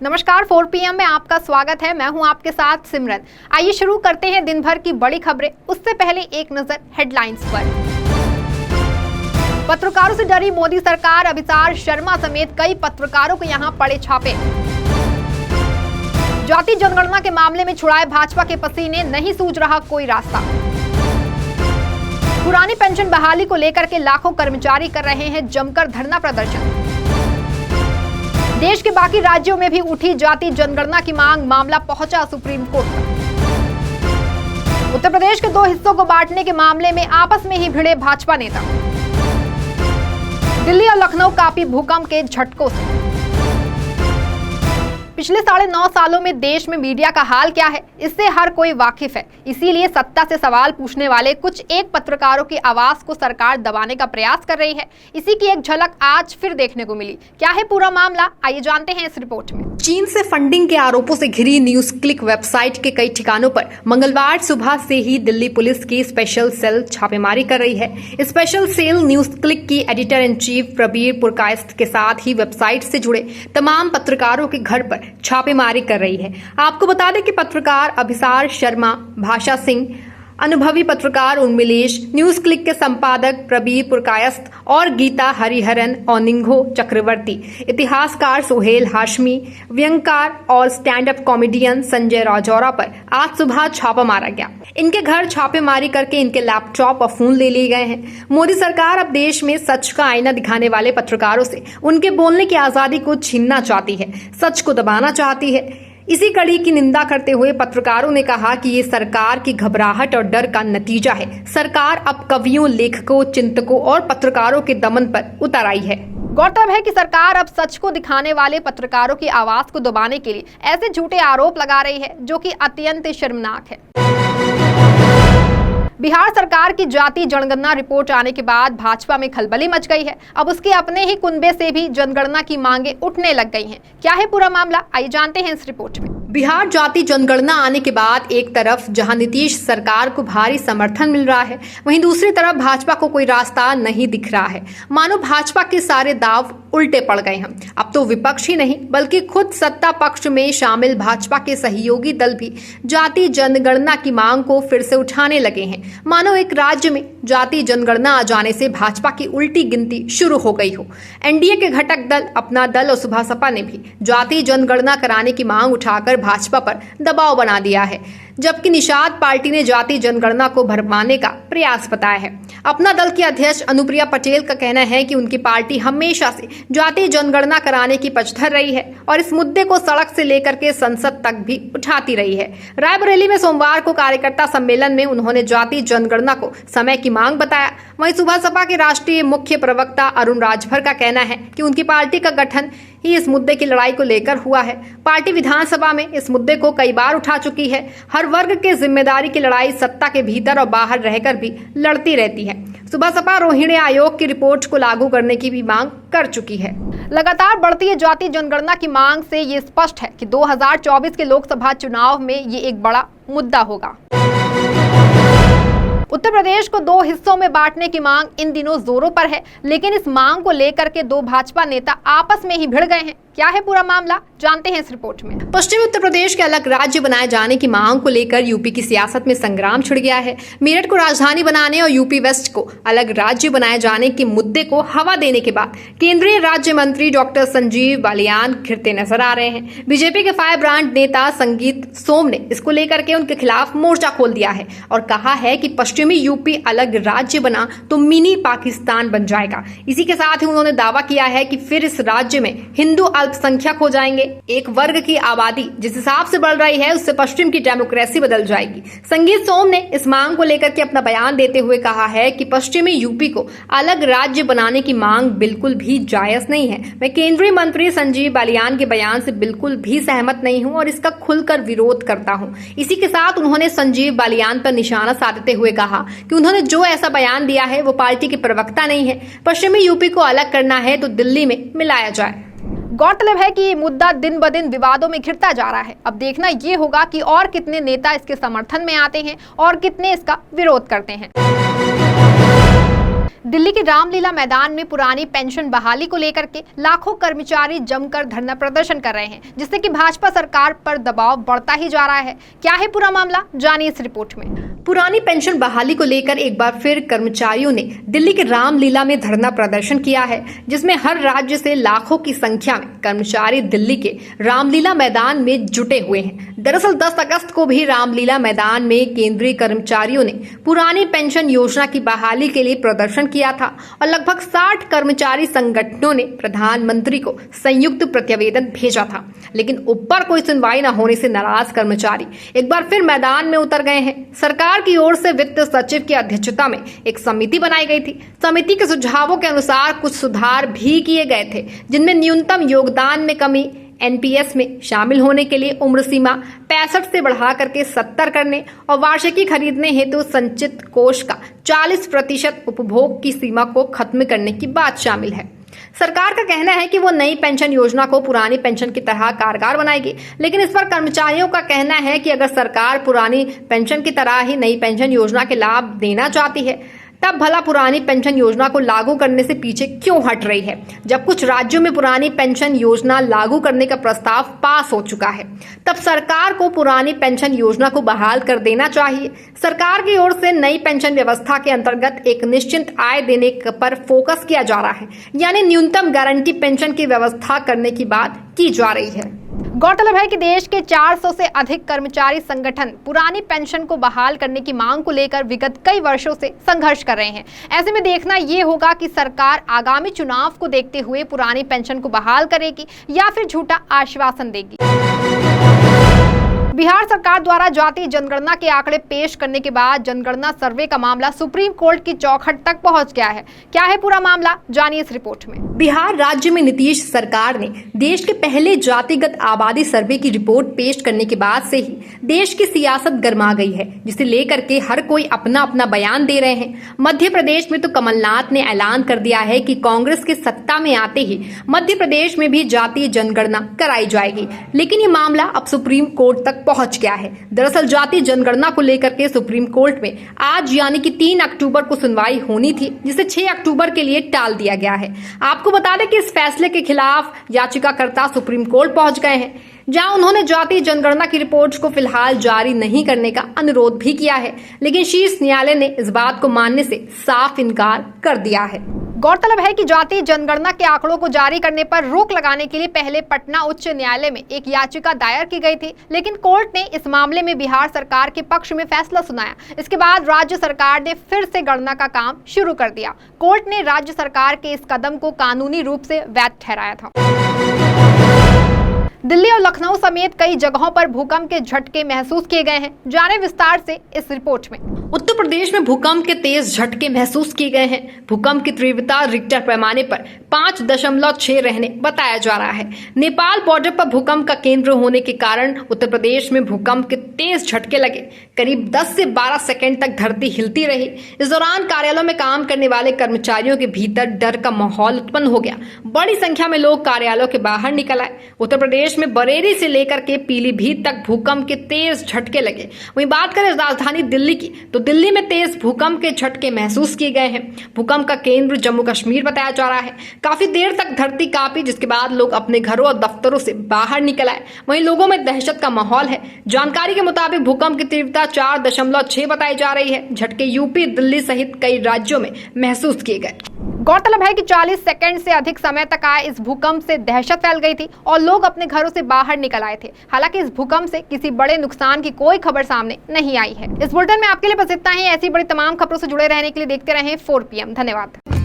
नमस्कार, 4 PM में आपका स्वागत है। मैं हूं आपके साथ सिमरन। आइए शुरू करते हैं दिन भर की बड़ी खबरें। उससे पहले एक नजर हेडलाइंस पर। पत्रकारों से डरी मोदी सरकार, अभिसार शर्मा समेत कई पत्रकारों को यहां पड़े छापे। जाति जनगणना के मामले में छुड़ाए भाजपा के पसीने, नहीं सूझ रहा कोई रास्ता। पुरानी पेंशन बहाली को लेकर के लाखों कर्मचारी कर रहे हैं जमकर धरना प्रदर्शन। देश के बाकी राज्यों में भी उठी जाति जनगणना की मांग, मामला पहुंचा सुप्रीम कोर्ट तक। उत्तर प्रदेश के 2 हिस्सों को बांटने के मामले में आपस में ही भिड़े भाजपा नेता। दिल्ली और लखनऊ कांपी भूकंप के झटकों से। पिछले 9.5 सालों में देश में मीडिया का हाल क्या है, इससे हर कोई वाकिफ है। इसीलिए सत्ता से सवाल पूछने वाले कुछ एक पत्रकारों की आवाज को सरकार दबाने का प्रयास कर रही है। इसी की एक झलक आज फिर देखने को मिली। क्या है पूरा मामला, आइए जानते हैं इस रिपोर्ट में। चीन से फंडिंग के आरोपों से घिरी न्यूज क्लिक वेबसाइट के कई ठिकानों पर मंगलवार सुबह से ही दिल्ली पुलिस की स्पेशल सेल छापेमारी कर रही है। स्पेशल सेल न्यूज क्लिक की editor in chief Prabir Purkayastha के साथ ही वेबसाइट से जुड़े तमाम पत्रकारों के घर पर छापेमारी कर रही है। आपको बता दें कि पत्रकार अभिसार शर्मा, भाषा सिंह, अनुभवी पत्रकार उन्मिलेश, न्यूज क्लिक के संपादक प्रबीर पुरकायस्थ और गीता हरिहरन ओनिंगो चक्रवर्ती, इतिहासकार सोहेल हाशमी, व्यंगकार और stand up comedian Sanjay Rajaura पर आज सुबह छापा मारा गया। इनके घर छापेमारी करके इनके लैपटॉप और फोन ले लिए गए हैं। मोदी सरकार अब देश में सच का आईना दिखाने वाले पत्रकारों से उनके बोलने की आजादी को छीनना चाहती है, सच को दबाना चाहती है। इसी कड़ी की निंदा करते हुए पत्रकारों ने कहा कि ये सरकार की घबराहट और डर का नतीजा है। सरकार अब कवियों, लेखकों, चिंतकों और पत्रकारों के दमन पर उतर आई है। गौरतलब है कि सरकार अब सच को दिखाने वाले पत्रकारों की आवाज को दबाने के लिए ऐसे झूठे आरोप लगा रही है जो कि अत्यंत शर्मनाक है। बिहार सरकार की जाति जनगणना रिपोर्ट आने के बाद भाजपा में खलबली मच गई है। अब उसके अपने ही कुनबे से भी जनगणना की मांगे उठने लग गई हैं। क्या है पूरा मामला, आइए जानते हैं इस रिपोर्ट में। बिहार जाति जनगणना आने के बाद एक तरफ जहां नीतीश सरकार को भारी समर्थन मिल रहा है, वहीं दूसरी तरफ भाजपा को कोई रास्ता नहीं दिख रहा है। मानो भाजपा के सारे दाव उल्टे पड़ गए हैं। अब तो विपक्ष ही नहीं बल्कि खुद सत्ता पक्ष में शामिल भाजपा के सहयोगी दल भी जाति जनगणना की मांग को फिर से उठाने लगे हैं। मानो एक राज्य में जाति जनगणना आ जाने से भाजपा की उल्टी गिनती शुरू हो गई हो। एनडीए के घटक दल अपना दल और सुबह सपा ने भी जाति जनगणना कराने की मांग उठाकर भाजपा पर दबाव बना दिया है, जबकि निषाद पार्टी ने जाति जनगणना को भरमाने का प्रयास बताया है। अपना दल की अध्यक्ष अनुप्रिया पटेल का कहना है कि उनकी पार्टी हमेशा से जाति जनगणना कराने की पक्षधर रही है और इस मुद्दे को सड़क से लेकर के संसद तक भी उठाती रही है। रायबरेली में सोमवार को कार्यकर्ता सम्मेलन में उन्होंने जाति जनगणना को समय की मांग बताया। वहीं सुबह सपा के राष्ट्रीय मुख्य प्रवक्ता अरुण राजभर का कहना है कि उनकी पार्टी का गठन ही इस मुद्दे की लड़ाई को लेकर हुआ है। पार्टी विधानसभा में इस मुद्दे को कई बार उठा चुकी है। हर वर्ग के जिम्मेदारी की लड़ाई सत्ता के भीतर और बाहर रहकर भी लड़ती रहती है। सुबह सपा रोहिणी आयोग की रिपोर्ट को लागू करने की भी मांग कर चुकी है। लगातार बढ़ती जाति जनगणना की मांग से ये स्पष्ट है कि 2024 के लोकसभा चुनाव में ये एक बड़ा मुद्दा होगा। उत्तर प्रदेश को 2 हिस्सों में बांटने की मांग इन दिनों जोरों पर है, लेकिन इस मांग को लेकर के 2 भाजपा नेता आपस में ही भिड़ गए हैं। क्या है पूरा मामला, जानते हैं इस रिपोर्ट में। पश्चिमी उत्तर प्रदेश के अलग राज्य बनाए जाने की मांग को लेकर यूपी की सियासत में संग्राम छिड़ गया है। मेरठ को राजधानी बनाने और यूपी वेस्ट को अलग राज्य बनाए जाने के मुद्दे को हवा देने के बाद केंद्रीय राज्य मंत्री डॉक्टर संजीव बालियान घिरते नजर आ रहे हैं। बीजेपी के फायर ब्रांड नेता संगीत सोम ने इसको लेकर के उनके खिलाफ मोर्चा खोल दिया है और कहा है कि पश्चिमी यूपी अलग राज्य बना तो मिनी पाकिस्तान बन जाएगा। इसी के साथ ही उन्होंने दावा किया है कि फिर इस राज्य में हिंदू अल्पसंख्यक हो जाएंगे। एक वर्ग की आबादी जिस हिसाब से बढ़ रही है उससे पश्चिम की डेमोक्रेसी बदल जाएगी। संगीत सोम ने इस मांग को लेकर के अपना बयान देते हुए कहा है कि पश्चिमी यूपी को अलग राज्य बनाने की मांग बिल्कुल भी जायज नहीं है। मैं केंद्रीय मंत्री संजीव बालियान के बयान से बिल्कुल भी सहमत नहीं हूं और इसका खुलकर विरोध करता हूं। इसी के साथ उन्होंने संजीव बालियान पर निशाना साधते हुए कहा कि उन्होंने जो ऐसा बयान दिया है वो पार्टी के प्रवक्ता नहीं है। पश्चिमी यूपी को अलग करना है तो दिल्ली में मिलाया जाए। गौरतलब है कि ये मुद्दा दिन ब दिन विवादों में घिरता जा रहा है। अब देखना ये होगा कि और कितने नेता इसके समर्थन में आते हैं और कितने इसका विरोध करते हैं। दिल्ली के रामलीला मैदान में पुरानी पेंशन बहाली को लेकर के लाखों कर्मचारी जमकर धरना प्रदर्शन कर रहे हैं, जिससे कि भाजपा सरकार पर दबाव बढ़ता ही जा रहा है। क्या है पूरा मामला, जानिए इस रिपोर्ट में। पुरानी पेंशन बहाली को लेकर एक बार फिर कर्मचारियों ने दिल्ली के रामलीला में धरना प्रदर्शन किया है, जिसमें हर राज्य से लाखों की संख्या में कर्मचारी दिल्ली के रामलीला मैदान में जुटे हुए हैं। दरअसल 10 अगस्त को भी रामलीला मैदान में केंद्रीय कर्मचारियों ने पुरानी पेंशन योजना की बहाली के लिए प्रदर्शन किया था और लगभग 60 कर्मचारी संगठनों ने प्रधानमंत्री को संयुक्त प्रतिवेदन भेजा था, लेकिन ऊपर कोई सुनवाई न होने से नाराज कर्मचारी एक बार फिर मैदान में उतर गए हैं। सरकार की ओर से वित्त सचिव की अध्यक्षता में एक समिति बनाई गई थी। समिति के सुझावों के अनुसार कुछ सुधार भी किए गए थे, जिनमें न्यूनतम योगदान में कमी, एनपीएस में शामिल होने के लिए उम्र सीमा 65 से बढ़ा करके 70 करने और वार्षिकी खरीदने हेतु संचित कोष का 40% उपभोग की सीमा को खत्म करने की बात शामिल है। सरकार का कहना है कि वो नई पेंशन योजना को पुरानी पेंशन की तरह कारगर बनाएगी, लेकिन इस पर कर्मचारियों का कहना है कि अगर सरकार पुरानी पेंशन की तरह ही नई पेंशन योजना के लाभ देना चाहती है, तब भला पुरानी पेंशन योजना को लागू करने से पीछे क्यों हट रही है, जब कुछ राज्यों में पुरानी पेंशन योजना लागू करने का प्रस्ताव पास हो चुका है। तब सरकार को पुरानी पेंशन योजना को बहाल कर देना चाहिए। सरकार की ओर से नई पेंशन व्यवस्था के अंतर्गत एक निश्चित आय देने पर फोकस किया जा रहा है, यानी न्यूनतम गारंटी पेंशन की व्यवस्था करने की बात की जा रही है। गौरतलब है कि देश के 400 से अधिक कर्मचारी संगठन पुरानी पेंशन को बहाल करने की मांग को लेकर विगत कई वर्षों से संघर्ष कर रहे हैं। ऐसे में देखना ये होगा कि सरकार आगामी चुनाव को देखते हुए पुरानी पेंशन को बहाल करेगी या फिर झूठा आश्वासन देगी। बिहार सरकार द्वारा जातीय जनगणना के आंकड़े पेश करने के बाद जनगणना सर्वे का मामला सुप्रीम कोर्ट की चौखट तक पहुंच गया है। क्या है पूरा मामला, जानिए इस रिपोर्ट में। बिहार राज्य में नीतीश सरकार ने देश के पहले जातिगत आबादी सर्वे की रिपोर्ट पेश करने के बाद से ही देश की सियासत गर्मा गई है, जिसे लेकर के हर कोई अपना अपना बयान दे रहे हैं। मध्य प्रदेश में तो कमलनाथ ने ऐलान कर दिया है कि कांग्रेस के सत्ता में आते ही मध्य प्रदेश में भी जातीय जनगणना कराई जाएगी, लेकिन ये मामला अब सुप्रीम कोर्ट तक पहुंच गया है। दरअसल जातीय जनगणना को लेकर के सुप्रीम कोर्ट में आज यानी कि 3 अक्टूबर को सुनवाई होनी थी, जिसे 6 अक्टूबर के लिए टाल दिया गया है। आपको बता दें कि इस फैसले के खिलाफ याचिकाकर्ता सुप्रीम कोर्ट पहुंच गए हैं, जहां उन्होंने जातीय जनगणना की रिपोर्ट को फिलहाल जारी नहीं करने का अनुरोध भी किया है, लेकिन शीर्ष न्यायालय ने इस बात को मानने से साफ इनकार कर दिया है। गौरतलब है कि जातीय जनगणना के आंकड़ों को जारी करने पर रोक लगाने के लिए पहले पटना उच्च न्यायालय में एक याचिका दायर की गई थी, लेकिन कोर्ट ने इस मामले में बिहार सरकार के पक्ष में फैसला सुनाया। इसके बाद राज्य सरकार ने फिर से गणना का काम शुरू कर दिया। कोर्ट ने राज्य सरकार के इस कदम को कानूनी रूप से वैध ठहराया था। दिल्ली और लखनऊ समेत कई जगहों पर भूकंप के झटके महसूस किए गए हैं। जाने विस्तार से इस रिपोर्ट में। उत्तर प्रदेश में भूकंप के तेज झटके महसूस किए गए हैं। भूकंप की तीव्रता रिक्टर पैमाने पर 5.6 रहने बताया जा रहा है। नेपाल बॉर्डर पर भूकंप का केंद्र होने के कारण उत्तर प्रदेश में भूकंप के तेज झटके लगे। करीब 10 से 12 सेकंड तक धरती हिलती रही। इस दौरान कार्यालयों में काम करने वाले कर्मचारियों के भीतर डर का माहौल उत्पन्न हो गया। बड़ी संख्या में लोग कार्यालयों के बाहर निकल आए। उत्तर प्रदेश में बरेली से लेकर के पीलीभीत तक भूकंप के तेज झटके लगे। वहीं बात करें राजधानी दिल्ली की, तो दिल्ली में तेज भूकंप के झटके महसूस किए गए हैं। भूकंप का केंद्र जम्मू कश्मीर बताया जा रहा है। काफी देर तक धरती कांपी, जिसके बाद लोग अपने घरों और दफ्तरों से बाहर निकल आए। वहीं लोगों में दहशत का माहौल है। जानकारी के मुताबिक भूकंप की तीव्रता 4.6 बताई जा रही है। झटके यूपी, दिल्ली सहित कई राज्यों में महसूस किए गए। गौरतलब है कि 40 सेकंड से अधिक समय तक आए इस भूकंप से दहशत फैल गई थी और लोग अपने घरों से बाहर निकल आए थे। हालांकि इस भूकंप से किसी बड़े नुकसान की कोई खबर सामने नहीं आई है। इस बुलेटिन में आपके लिए बस इतना ही। ऐसी बड़ी तमाम खबरों से जुड़े रहने के लिए देखते रहें 4 PM। धन्यवाद।